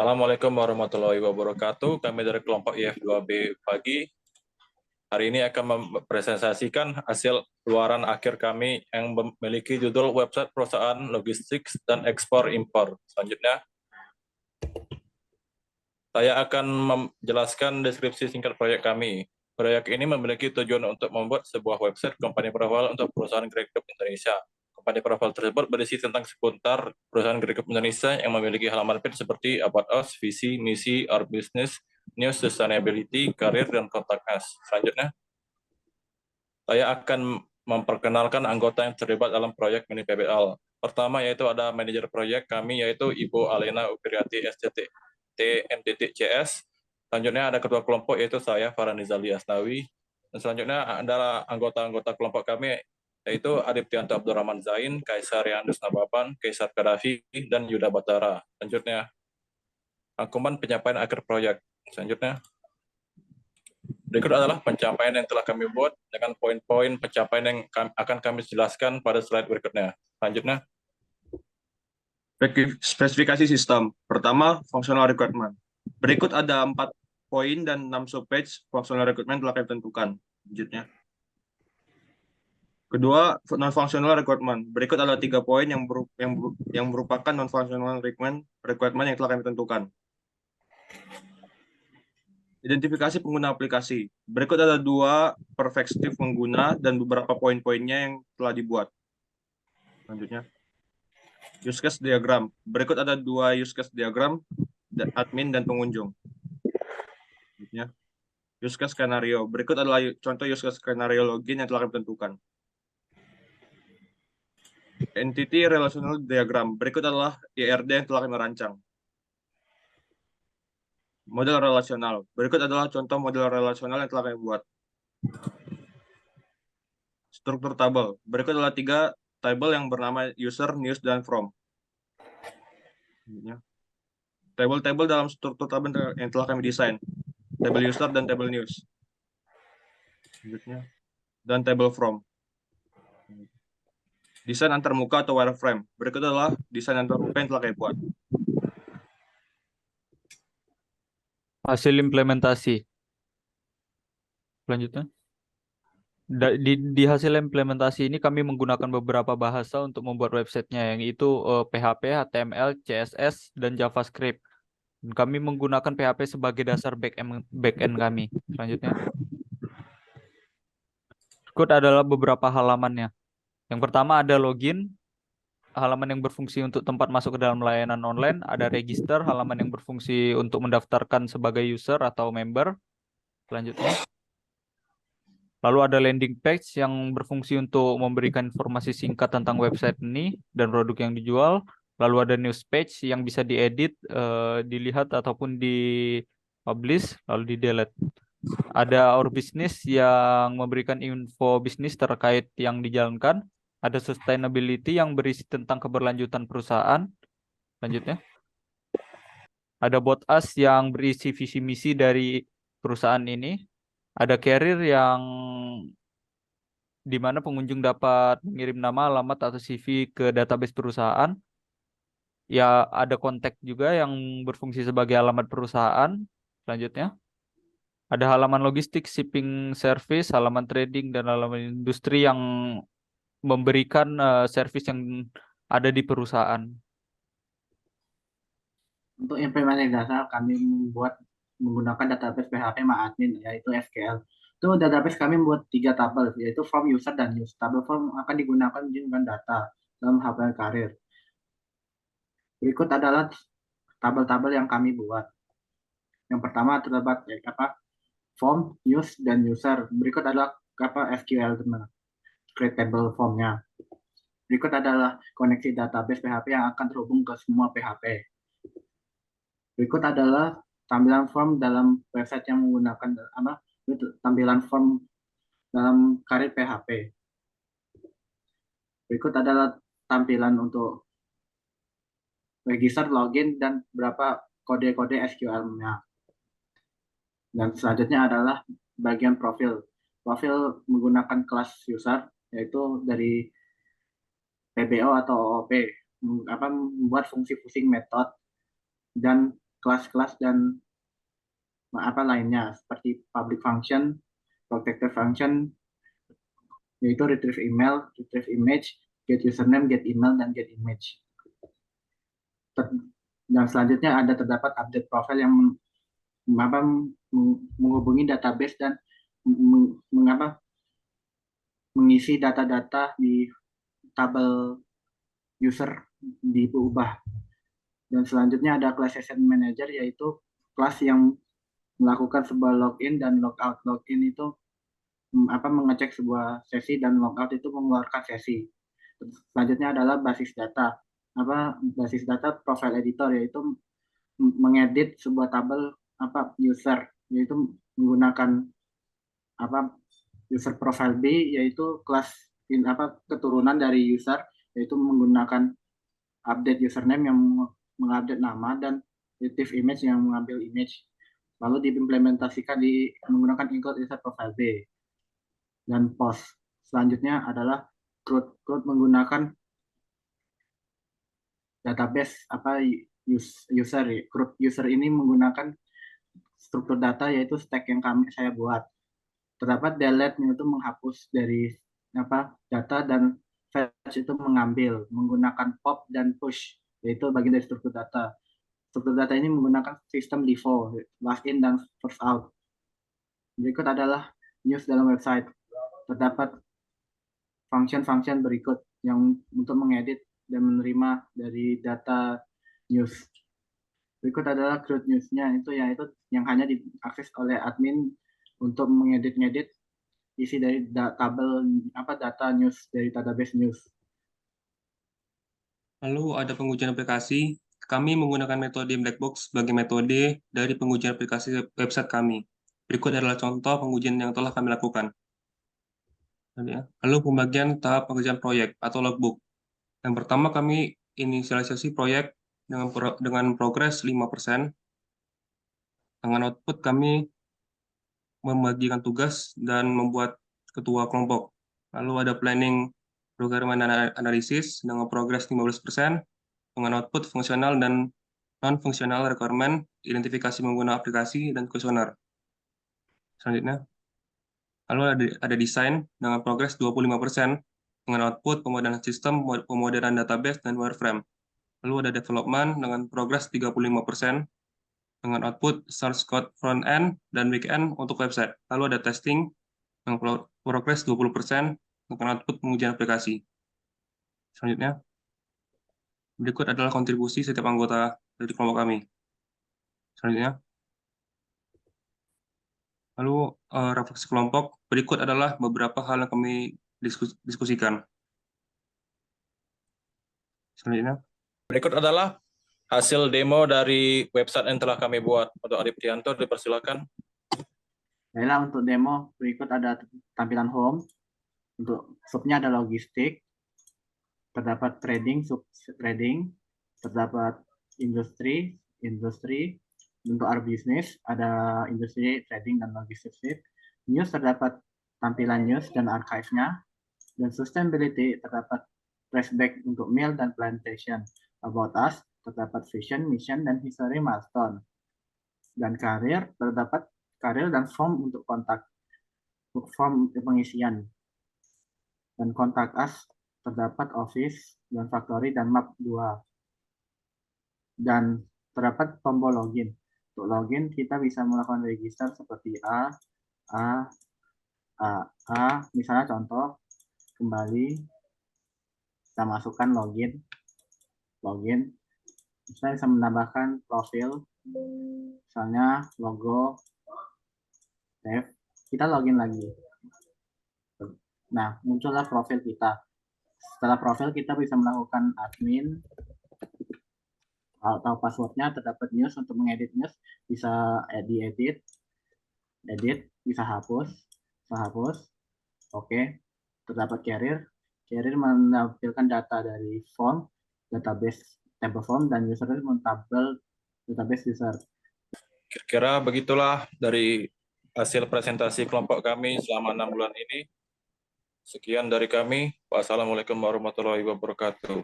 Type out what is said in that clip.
Assalamualaikum warahmatullahi wabarakatuh. Kami dari kelompok IF2B pagi. Hari ini akan mempresentasikan hasil luaran akhir kami yang memiliki judul website perusahaan logistik dan ekspor impor. Selanjutnya, saya akan menjelaskan deskripsi singkat proyek kami. Proyek ini memiliki tujuan untuk membuat sebuah website company profile untuk perusahaan Grab Indonesia. Company profile tersebut berisi tentang seputar perusahaan Grab Indonesia yang memiliki halaman page seperti About Us, visi, misi, our business, news, sustainability, karir, dan kontak us. Selanjutnya, saya akan memperkenalkan anggota yang terlibat dalam proyek mini PBL. Pertama yaitu ada manajer proyek kami yaitu Ibu Alena Upiriati SCT TMTTCS. Selanjutnya ada ketua kelompok yaitu saya Faranizali Asnawi. Dan selanjutnya adalah anggota-anggota kelompok kami yaitu Adiptianto Abdurrahman Zain, Kaisar Yandus Nababan, Kaisar Kadafi, dan Yuda Batara. Selanjutnya, rangkuman penyampaian akhir proyek. Selanjutnya, berikut adalah pencapaian yang telah kami buat dengan poin-poin pencapaian yang akan kami jelaskan pada slide berikutnya. Selanjutnya, spesifikasi sistem. Pertama, functional requirement. Berikut ada 4 poin dan 6 subpage functional requirement telah kami tentukan. Selanjutnya. Kedua, non-functional requirement. Berikut adalah 3 poin yang merupakan non-functional requirement yang telah kami tentukan. Identifikasi pengguna aplikasi. Berikut ada 2 perspektif pengguna dan beberapa poin-poinnya yang telah dibuat. Selanjutnya. Use case diagram. Berikut ada 2 use case diagram, admin dan pengunjung. Selanjutnya. Use case skenario. Berikut adalah contoh use case skenario login yang telah kami tentukan. Entity relational diagram. Berikut adalah IRD yang telah kami rancang. Model relasional. Berikut adalah contoh model relasional yang telah kami buat. Struktur tabel. Berikut adalah 3 tabel yang bernama user, news, dan from. Tabel-tabel dalam struktur tabel yang telah kami desain. Tabel user dan tabel news. Dan tabel from. Desain antarmuka atau wireframe. Berikut adalah desain antarmuka yang telah kami buat. Hasil implementasi. Selanjutnya. Di hasil implementasi ini kami menggunakan beberapa bahasa untuk membuat websitenya, yang itu PHP, HTML, CSS, dan JavaScript. Dan kami menggunakan PHP sebagai dasar backend kami. Selanjutnya. Berikut adalah beberapa halamannya. Yang pertama ada login, halaman yang berfungsi untuk tempat masuk ke dalam layanan online. Ada register, halaman yang berfungsi untuk mendaftarkan sebagai user atau member. Selanjutnya. Lalu ada landing page yang berfungsi untuk memberikan informasi singkat tentang website ini dan produk yang dijual. Lalu ada news page yang bisa diedit, dilihat ataupun di-publish, lalu di-delete. Ada our business yang memberikan info bisnis terkait yang dijalankan. Ada sustainability yang berisi tentang keberlanjutan perusahaan. Selanjutnya. Ada about us yang berisi visi misi dari perusahaan ini. Ada career yang di mana pengunjung dapat mengirim nama, alamat, atau CV ke database perusahaan. Ya, ada kontak juga yang berfungsi sebagai alamat perusahaan. Selanjutnya. Ada halaman logistik, shipping service, halaman trading, dan halaman industri yang memberikan service yang ada di perusahaan. Untuk implementasi dasar, kami membuat menggunakan database PHP MyAdmin, yaitu SQL. Itu database kami membuat 3 tabel, yaitu from, user, dan news. Tabel from akan digunakan dengan data dalam halaman karir. Berikut adalah tabel-tabel yang kami buat. Yang pertama terdapat form, news, dan user. Berikut adalah SQL, create table formnya. Berikut adalah koneksi database PHP yang akan terhubung ke semua PHP. Berikut adalah tampilan form dalam website yang menggunakan tampilan form dalam karir PHP. Berikut adalah tampilan untuk register, login, dan beberapa kode-kode SQL-nya. Dan selanjutnya adalah bagian profil. Profil menggunakan kelas user, yaitu dari PBO atau OOP, membuat fungsi-fungsi metode dan kelas-kelas dan lainnya seperti public function, protected function, yaitu retrieve email, retrieve image, get username, get email, dan get image. Dan selanjutnya terdapat update profile yang menghubungi database dan mengisi data-data di tabel user diubah. Dan selanjutnya ada class session manager, yaitu kelas yang melakukan sebuah login dan logout. Login itu mengecek sebuah sesi dan logout itu mengeluarkan sesi. Selanjutnya adalah basis data. Basis data profile editor, yaitu mengedit sebuah tabel user, yaitu menggunakan user profile B, yaitu kelas keturunan dari user, yaitu menggunakan update username yang mengupdate nama dan retrieve image yang mengambil image, lalu diimplementasikan menggunakan include user profile B. Dan post selanjutnya adalah CRUD. CRUD menggunakan database user. CRUD user ini menggunakan struktur data, yaitu stack yang saya buat. Terdapat delete, yaitu menghapus dari data, dan fetch itu mengambil menggunakan pop dan push, yaitu bagian dari struktur data. Struktur data ini menggunakan sistem default, last in dan first out. Berikut adalah news dalam website. Terdapat function-function berikut yang untuk mengedit dan menerima dari data news. Berikut adalah CRUD news-nya, yaitu yang hanya diakses oleh admin untuk mengedit-ngedit isi dari tabel data news dari database news. Lalu ada pengujian aplikasi. Kami menggunakan metode Blackbox sebagai metode dari pengujian aplikasi website kami. Berikut adalah contoh pengujian yang telah kami lakukan. Lalu pembagian tahap pengerjaan proyek atau logbook. Yang pertama, kami inisialisasi proyek dengan progres 5%. Dengan output, kami membagikan tugas dan membuat ketua kelompok. Lalu ada planning requirement analysis dengan progres 15%, dengan output fungsional dan non-fungsional requirement, identifikasi menggunakan aplikasi, dan kuesioner. Selanjutnya, lalu ada desain dengan progres 25%, dengan output pemodelan sistem, pemodelan database, dan wireframe. Lalu ada development dengan progres 35%, dengan output source code front-end dan back-end untuk website. Lalu ada testing dengan progres 20%, dengan output pengujian aplikasi. Selanjutnya, berikut adalah kontribusi setiap anggota dari kelompok kami. Selanjutnya, lalu refleksi kelompok. Berikut adalah beberapa hal yang kami diskusikan. Selanjutnya, Berikut adalah hasil demo dari website yang telah kami buat. Untuk Arif Tianto, dipersilakan. Baiklah, untuk demo berikut ada tampilan home. Untuk subnya ada logistik, terdapat trading, sub trading, terdapat industri. Untuk our business ada industri, trading, dan logistik. News terdapat tampilan news dan archive-nya. Dan sustainability terdapat flashback untuk mail dan plantation. About us terdapat vision, mission, dan history milestone. Dan karir terdapat karir dan form untuk kontak, form pengisian. Dan kontak us terdapat office dan factory dan map 2. Dan terdapat tombol login. Untuk login kita bisa melakukan register seperti misalnya contoh, kembali kita masukkan login, misalnya bisa menambahkan profil, misalnya logo, save, kita login lagi. Nah, muncullah profil kita. Setelah profil kita bisa melakukan admin atau passwordnya, terdapat news. Untuk mengedit news bisa edit, bisa hapus. Oke. Terdapat carrier menampilkan data dari form, database table form, dan user tabel database user. Kira-kira begitulah dari hasil presentasi kelompok kami selama 6 bulan ini. Sekian dari kami. Wassalamualaikum warahmatullahi wabarakatuh.